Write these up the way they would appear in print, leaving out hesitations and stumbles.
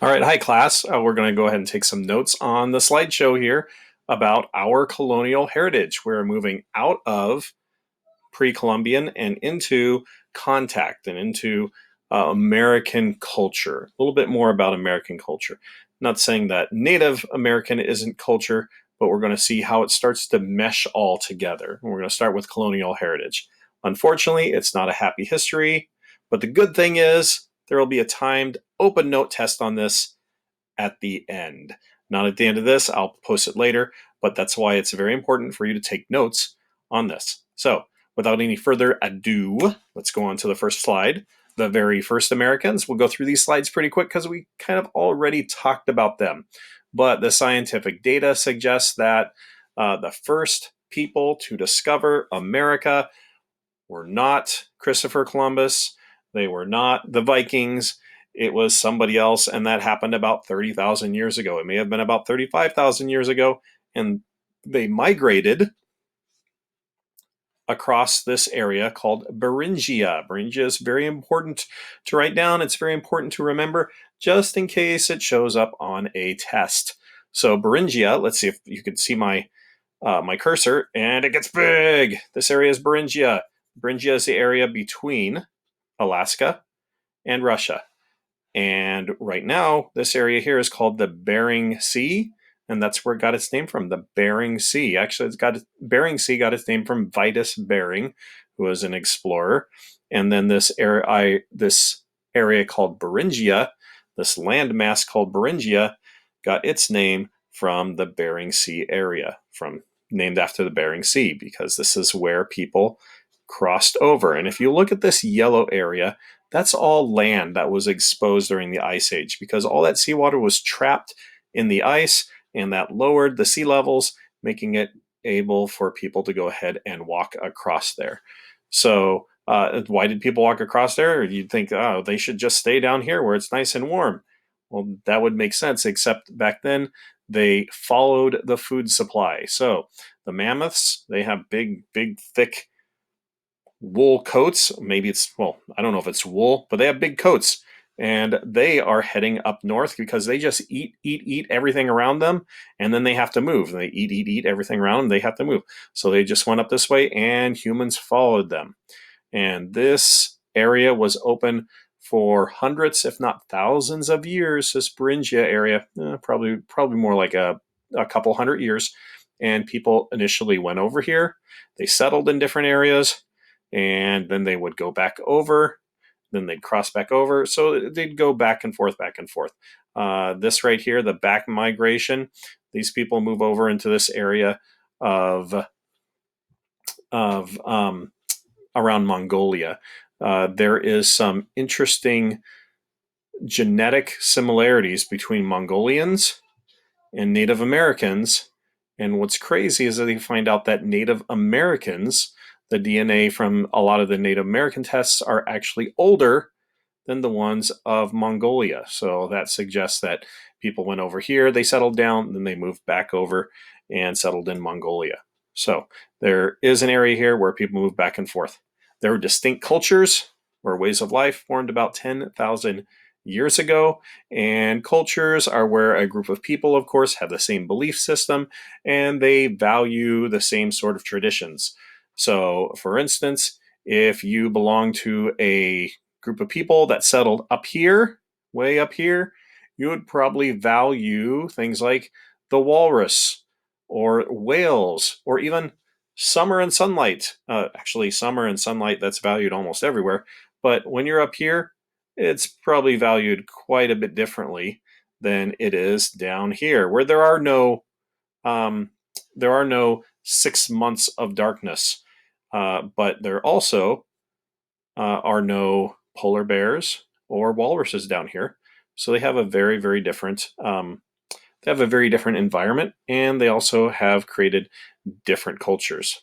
All right, hi class. We're going to go ahead and take some notes on the slideshow here about our colonial heritage. We're moving out of pre-Columbian and into contact and into American culture. A little bit more about American culture. Not saying that Native American isn't culture, but we're going to see how it starts to mesh all together. And we're going to start with colonial heritage. Unfortunately, it's not a happy history, but the good thing is there will be a timed open note test on this at the end. Not at the end of this, I'll post it later, but that's why it's very important for you to take notes on this. So, without any further ado, let's go on to the first slide. The very first Americans. We'll go through these slides pretty quick because we kind of already talked about them. But the scientific data suggests that the first people to discover America were not Christopher Columbus. They were not the Vikings. It was somebody else, and that happened about 30,000 years ago. It may have been about 35,000 years ago, and they migrated across this area called Beringia. Beringia is very important to write down. It's very important to remember just in case it shows up on a test. So Beringia, let's see if you can see my cursor, and it gets big. This area is Beringia. Beringia is the area between Alaska and Russia. And right now, this area here is called the Bering Sea, and that's where it got its name from, the Bering Sea. Actually, Bering Sea got its name from Vitus Bering, who was an explorer. And then this area called Beringia, this landmass called Beringia, got its name from the Bering Sea area, named after the Bering Sea, because this is where people crossed over. And if you look at this yellow area, that's all land that was exposed during the Ice Age, because all that seawater was trapped in the ice, and that lowered the sea levels, making it able for people to go ahead and walk across there. So why did people walk across there? You'd think, oh, they should just stay down here where it's nice and warm. Well, that would make sense, except back then they followed the food supply. So the mammoths, they have big, thick wool coats. Maybe it's, well, I don't know if it's wool, but they have big coats. And they are heading up north because they just eat everything around them, and then they have to move. They eat everything around them, they have to move. So they just went up this way, and humans followed them. And this area was open for hundreds, if not thousands of years. This Beringia area, probably more like a couple hundred years. And people initially went over here. They settled in different areas, and then they would go back over. Then they'd cross back over. So they'd go back and forth, back and forth. This right here, the back migration, these people move over into this area of around Mongolia. There is some interesting genetic similarities between Mongolians and Native Americans. And what's crazy is that they find out that Native Americans, the DNA from a lot of the Native American tests, are actually older than the ones of Mongolia. So that suggests that people went over here, they settled down, then they moved back over and settled in Mongolia. So there is an area here where people move back and forth. There are distinct cultures or ways of life formed about 10,000 years ago, and cultures are where a group of people, of course, have the same belief system and they value the same sort of traditions. So, for instance, if you belong to a group of people that settled up here, way up here, you would probably value things like the walrus or whales or even summer and sunlight. Actually, summer and sunlight, that's valued almost everywhere. But when you're up here, it's probably valued quite a bit differently than it is down here, where there are no 6 months of darkness, but there also are no polar bears or walruses down here. So they have a very different environment, and they also have created different cultures.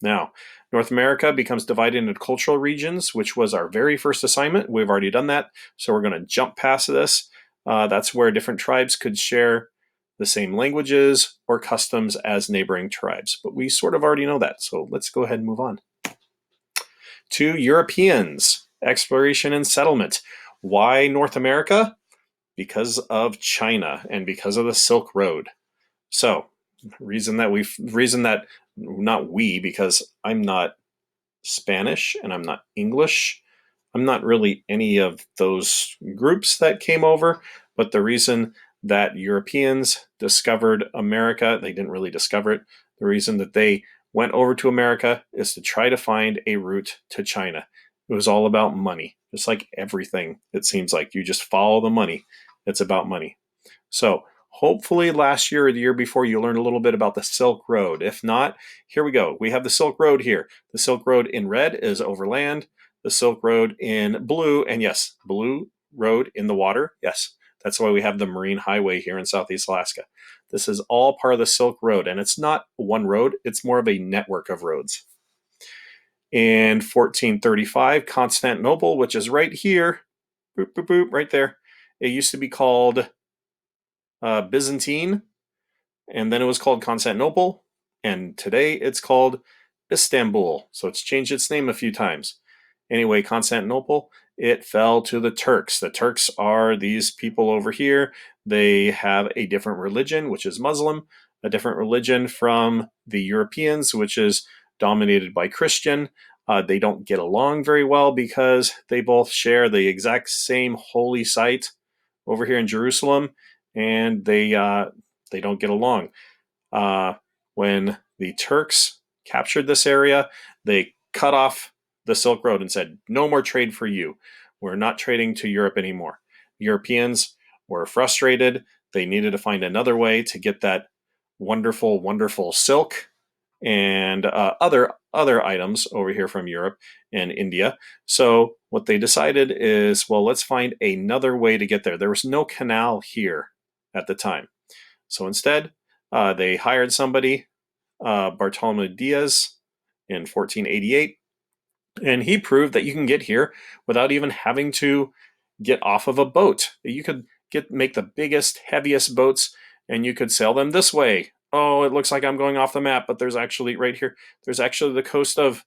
Now, North America becomes divided into cultural regions, which was our very first assignment. We've already done that, so we're going to jump past this. That's where different tribes could share the same languages or customs as neighboring tribes. But we sort of already know that, so let's go ahead and move on. To Europeans, exploration and settlement. Why North America? because of China and because of the Silk Road. So, reason that not we, because I'm not Spanish and I'm not English. I'm not really any of those groups that came over, but the reason that Europeans discovered America, they didn't really discover it. The reason that they went over to America is to try to find a route to China. It was all about money, just like everything. It seems like you just follow the money. It's about money. So hopefully last year or the year before you learned a little bit about the Silk Road. If not, here we go. We have the Silk Road here. The Silk Road in red is overland. The Silk Road in blue, and yes, blue road in the water. Yes, that's why we have the Marine Highway here in Southeast Alaska. This is all part of the Silk Road, and it's not one road, it's more of a network of roads. In 1435, Constantinople, which is right here, boop, boop, boop, right there. It used to be called Byzantine, and then it was called Constantinople, and today it's called Istanbul. So it's changed its name a few times. Anyway, Constantinople, it fell to the Turks. The Turks are these people over here. They have a different religion, which is Muslim, a different religion from the Europeans, which is dominated by Christian. They don't get along very well because they both share the exact same holy site over here in Jerusalem, and they don't get along. When the Turks captured this area, they cut off the Silk Road and said, "No more trade for you. We're not trading to Europe anymore." Europeans were frustrated. They needed to find another way to get that wonderful, wonderful silk and other items over here from Europe and India. So what they decided is, well, let's find another way to get there. There was no canal here at the time. So instead, they hired somebody, Bartolome Diaz, in 1488, and he proved that you can get here without even having to get off of a boat. You could make the biggest, heaviest boats, and you could sail them this way. Oh, it looks like I'm going off the map, but there's actually right here. There's actually the coast of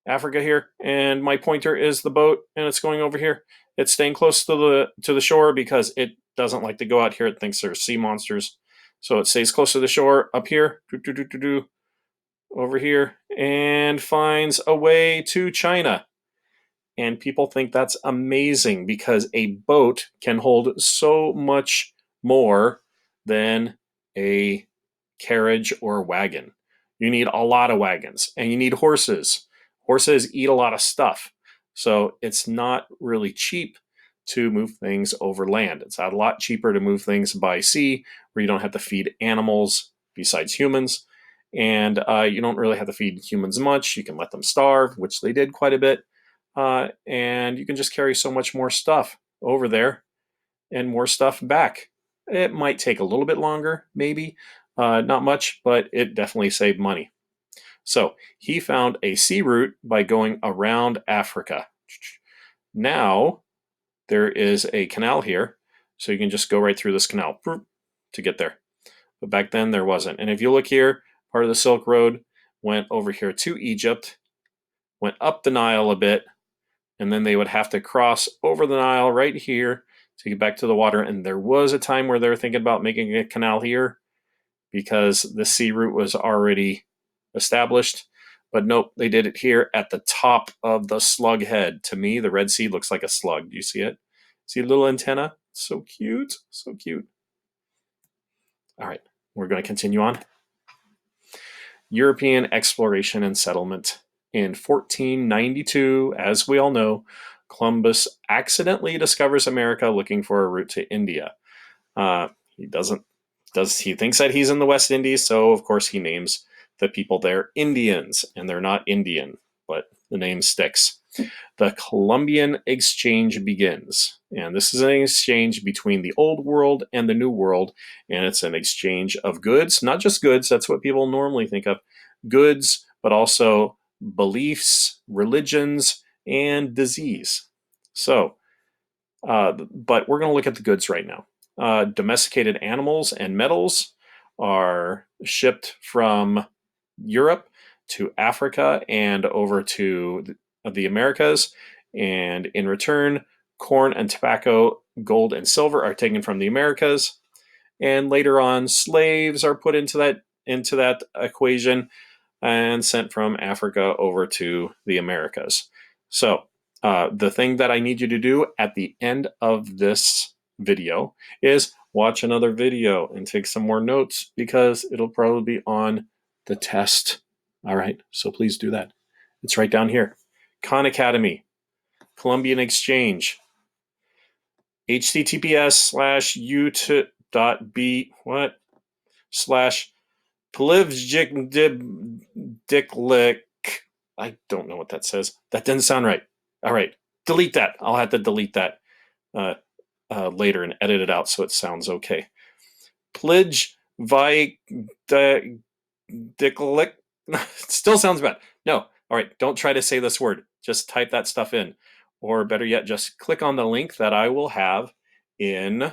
Africa here, and my pointer is the boat, and it's going over here. It's staying close to the shore because it doesn't like to go out here. It thinks there's sea monsters, so it stays close to the shore up here, over here, and finds a way to China. And people think that's amazing because a boat can hold so much more than a carriage or wagon. You need a lot of wagons, and you need horses. Horses eat a lot of stuff. So it's not really cheap to move things over land. It's a lot cheaper to move things by sea, where you don't have to feed animals besides humans. And you don't really have to feed humans much. You can let them starve, which they did quite a bit. And you can just carry so much more stuff over there and more stuff back. It might take a little bit longer, maybe, not much, but it definitely saved money. So he found a sea route by going around Africa. Now there is a canal here, so you can just go right through this canal to get there. But back then there wasn't. And if you look here, part of the Silk Road went over here to Egypt, went up the Nile a bit, and then they would have to cross over the Nile right here to get back to the water. And there was a time where they were thinking about making a canal here because the sea route was already established. But nope, they did it here at the top of the slug head. To me, the Red Sea looks like a slug. Do you see it? See a little antenna? So cute. So cute. All right, we're going to continue on. European exploration and settlement. In 1492, as we all know, Columbus accidentally discovers America looking for a route to India. He thinks that he's in the West Indies, so of course he names the people there Indians, and they're not Indian, but the name sticks. The Columbian Exchange begins, and this is an exchange between the Old World and the New World, and it's an exchange of goods, not just goods, that's what people normally think of, goods, but also beliefs, religions, and disease. So, but we're going to look at the goods right now. Domesticated animals and metals are shipped from Europe to Africa and over to the Americas, and in return, corn and tobacco, gold and silver are taken from the Americas. And later on, slaves are put into that equation and sent from Africa over to the Americas. So the thing that I need you to do at the end of this video is watch another video and take some more notes, because it'll probably be on the test. All right, so please do that. It's right down here. Khan Academy, Columbian Exchange, https://u.b what slash Plivjikdiklik. I don't know what that says. That didn't sound right. All right, delete that. I'll have to delete that later and edit it out so it sounds okay. Plijvijkdiklik. Still sounds bad. No. All right, don't try to say this word. Just type that stuff in. Or better yet, just click on the link that I will have in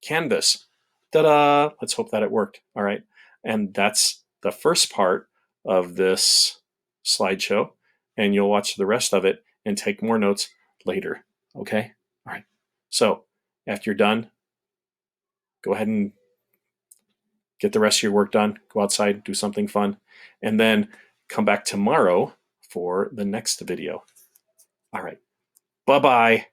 Canvas. Ta-da! Let's hope that it worked. All right. And that's the first part of this slideshow. And you'll watch the rest of it and take more notes later. Okay? All right. So after you're done, go ahead and get the rest of your work done. Go outside, do something fun, and then come back tomorrow for the next video. All right. Bye-bye.